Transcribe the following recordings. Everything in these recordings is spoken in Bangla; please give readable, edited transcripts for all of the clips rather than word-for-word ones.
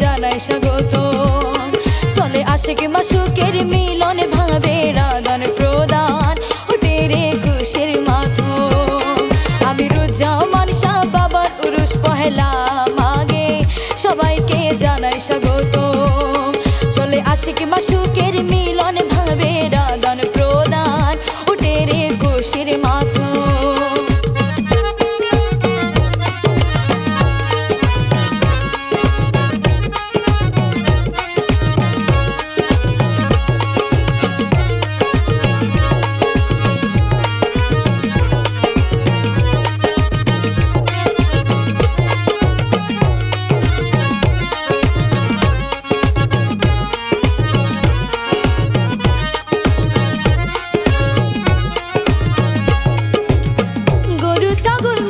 জানাই স্বাগত। চলে আশিক মাশুকের মিলন ভাবে আদান প্রদান ওঠে রে খুশির মাতম। আমিরুজ্জামান শাহ বাবার উরুস পহেলা মাগে সবাইকে জানাই স্বাগত। চলে আশিক মাশুকের মিলন ভাবে আদান প্রদান ওঠে রে খুশির মাতম।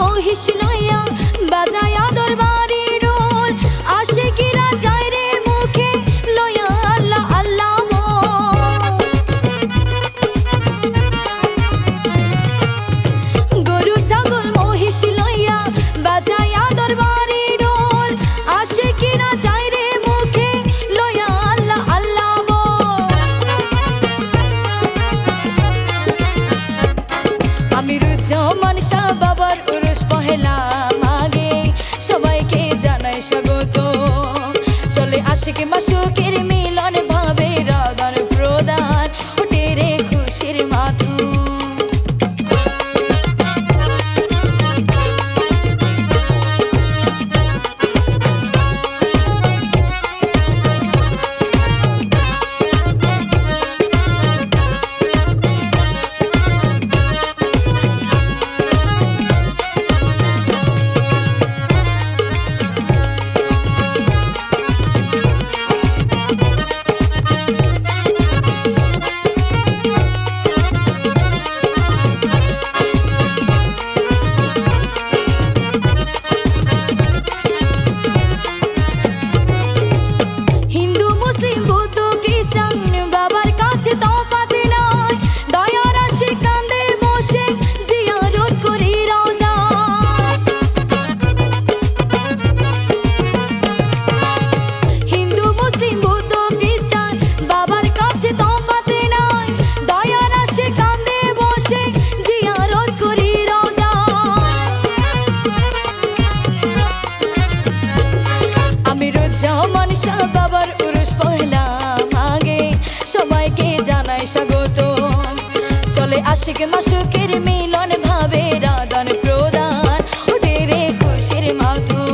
মহিষ লইয়া বাজায়া দরবারি রোল আশিকিরা যায় রে মুখে লইয়া আল্লাহ আল্লাহ গরু ছাগল মহিষ লইয়া বাজায়া দরবারি রোল আশিকিরা যায় রে মুখে লইয়া আল্লাহ আল্লাহ। আমিরুজ্জামান শাহ বাবার উরুস পহেলা মাগে সবাইকে জানাই স্বাগত। চলে আশিক মাশুকের মিলন ভাবে আদান প্রদান ওঠে রে খুশির মাতম। আমিরুজ্জামান শাহ বাবার উরুস পহেলা মাগে সবাইকে জানাই স্বাগত। চলে আশিক মাশুকের মিলন ভাবে আদান প্রদান ওঠে রে খুশির মাতম।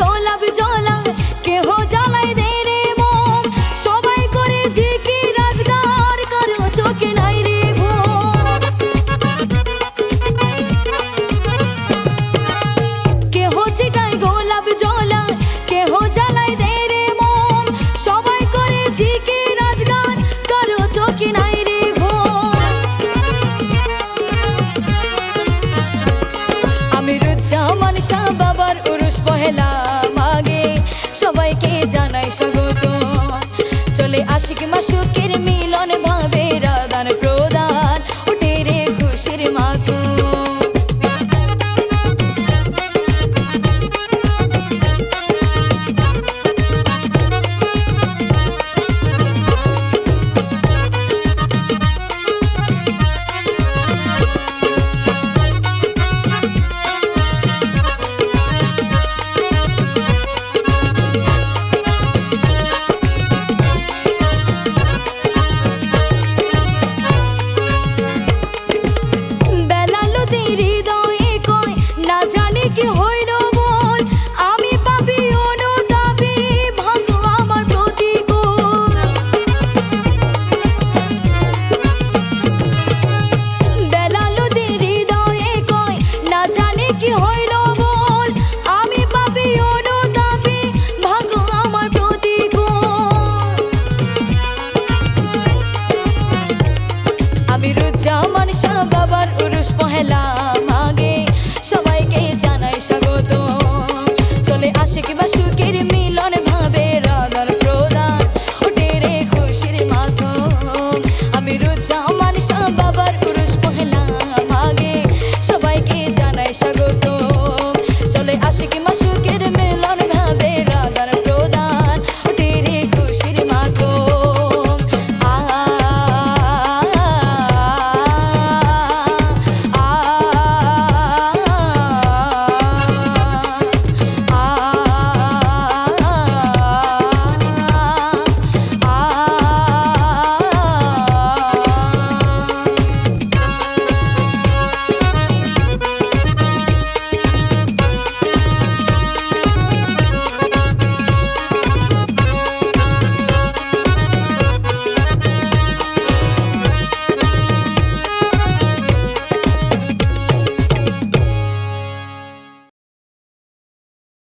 গোলাপ জ্বলা কেহ জ্বালাই দে রে মোম সবাই করে জিকির রাজগার কারো চোখে নাই রে ঘুম। কেহ ছিটায় গোলাপ জ্বলা কেহ জ্বালাই দে রে মোম সবাই করে জিকির রাজগার কারো চোখে নাই রে ঘুম। আমিরুজ্জামান শাহ বাবার উরুস পহেলা মাগে সবাইকে জানাই স্বাগত। চলে আশিক মাশুকের মিলন ভাবে আদান প্রদান ওঠে রে খুশির মাতম। কি হই